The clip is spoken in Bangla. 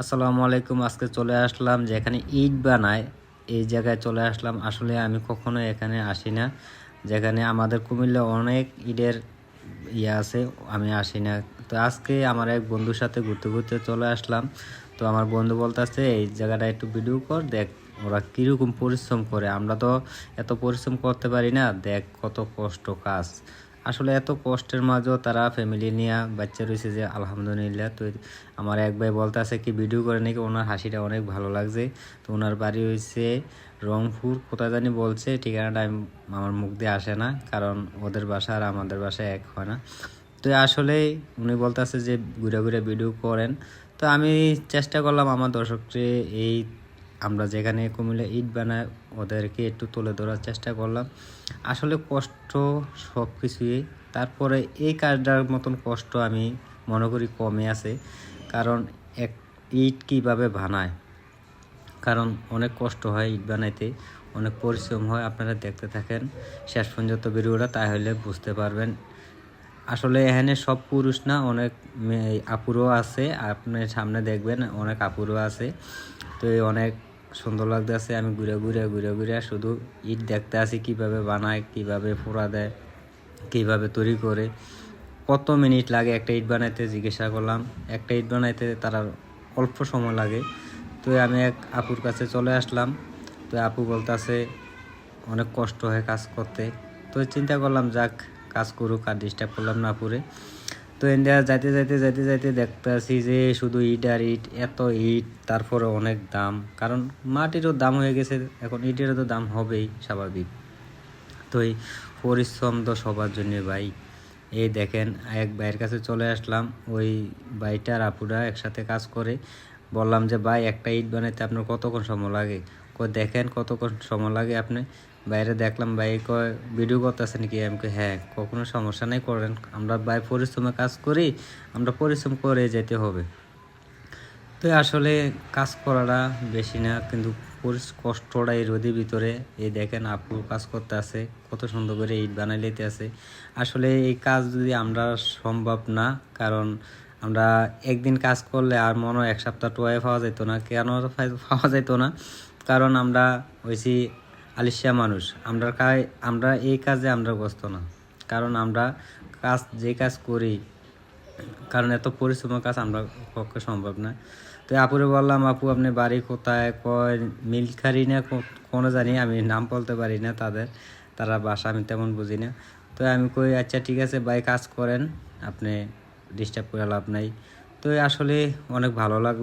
আসসালামু আলাইকুম। আজকে চলে আসলাম যেখানে ইট বানায়, এই জায়গায় চলে আসলাম। আসলে আমি কখনো এখানে আসি না, যেখানে আমাদের কুমিল্লায় অনেক ইটের আছে, আমি আসি না। তো আজকে আমার এক বন্ধুর সাথে ঘুরতে ঘুরতে চলে আসলাম। তো আমার বন্ধু বলতেছে এই জায়গাটা একটু ভিডিও কর, দেখ ওরা কীরকম পরিশ্রম করে। আমরা তো এত পরিশ্রম করতে পারি না, দেখ কত কষ্ট কাজ। আসলে এত কষ্টের মাঝেও তারা ফ্যামিলি নিয়ে বাচ্চা রয়েছে, যে আলহামদুলিল্লাহ। তো আমার এক ভাই বলতে আছে কি ভিডিও করে নাকি ওনার হাসিটা অনেক ভালো লাগছে। তো ওনার বাড়ি হয়েছে রংপুর, কোথায় জানি বলছে, ঠিকানাটা আমার মুখ দিয়ে আসে না, কারণ ওদের বাসা আর আমাদের বাসা এক হয় না। তো আসলে উনি বলতেছে যে ঘুরে ঘুরে ভিডিও করেন। তো আমি চেষ্টা করলাম আমার দর্শককে এই আমরা যেখানে কুমিল্লা ইট বানায় ওদেরকে একটু তুলে ধরার চেষ্টা করলাম। আসলে কষ্ট সব কিছুই, তারপরে এই কাজটার মতন কষ্ট আমি মনে করি কমে আছে। কারণ এক ইট কীভাবে বানায়, কারণ অনেক কষ্ট হয় ইট বানাইতে, অনেক পরিশ্রম হয়। আপনারা দেখতে থাকেন শেষ পর্যন্ত ভিডিওটা, তাহলে বুঝতে পারবেন। আসলে এখানে সব পুরুষ না, অনেক আপুরও আছে, আপনার সামনে দেখবেন অনেক আপুরও আছে। তো অনেক সুন্দর লাগতেছে। আমি ঘুরে ঘুরে ঘুরে ঘুরে শুধু ইট দেখতে আসি, কীভাবে বানায়, কীভাবে ফোড়া দেয়, কীভাবে তৈরি করে, কত মিনিট লাগে একটা ইট বানাইতে জিজ্ঞাসা করলাম। একটা ইট বানাইতে তারা অল্প সময় লাগে। তো আমি এক আপুর কাছে চলে আসলাম। তো আপু বলতেছে অনেক কষ্ট হয় কাজ করতে। তো চিন্তা করলাম যাক কাজ করুক, আর ডিস্টার্ব করলাম না আপুরে। তো ইন্ডিয়া যাইতে যাইতে যাইতে যাইতে দেখতে আসি যে শুধু ইট আর ইট, এত ইট, তারপরে অনেক দাম। কারণ মাটিরও দাম হয়ে গেছে, এখন ইটেরও তো দাম হবেই স্বাভাবিক। তো এই পরিশ্রম তো সবার জন্যে ভাই। এই দেখেন এক ভাইয়ের কাছে চলে আসলাম, ওই ভাইটার আপুরা একসাথে কাজ করে। বললাম যে ভাই একটা ইট বানাইতে আপনার কতক্ষণ সময় লাগে? দেখেন কতক্ষণ সময় লাগে আপনি। বাইরে দেখলাম ভাই কয় ভিডিও করতেছেন কি? আমি কই হ্যাঁ, কখনো সমস্যা নেই, করেন। আমরা ভাই পরিশ্রমে কাজ করি, আমরা পরিশ্রম করে যেতে হবে। তো আসলে কাজ করাটা বেশি না, কিন্তু কষ্টটা এই রোদের ভিতরে। এই দেখেন আপু কাজ করতে আছে, কত সুন্দর করে ইট বানাই লেতে আছে। আসলে এই কাজ যদি আমরা সম্ভব না, কারণ আমরা একদিন কাজ করলে আর মনে হয় এক সপ্তাহ টোয়ে পাওয়া যেত না। কেন পাওয়া যেত না? কারণ আমরা হয়েছি আলিশা মানুষ। আমরা এই কাজে আমরা ব্যস্ত না, কারণ আমরা যে কাজ করি, কারণ এত পরিশ্রমের কাজ আমরা পক্ষে সম্ভব না। তো আপুরে বললাম আপু আপনি বাড়ি কোথায়? কয় মিলখারি না কোনো জানি, আমি নাম বলতে পারি না তাদের, তারা বাসা আমি তেমন বুঝি না। তো আমি কই আচ্ছা ঠিক আছে ভাই, কাজ করেন, আপনি ডিস্টার্ব করে লাভ নাই। তো আসলে অনেক ভালো লাগলো।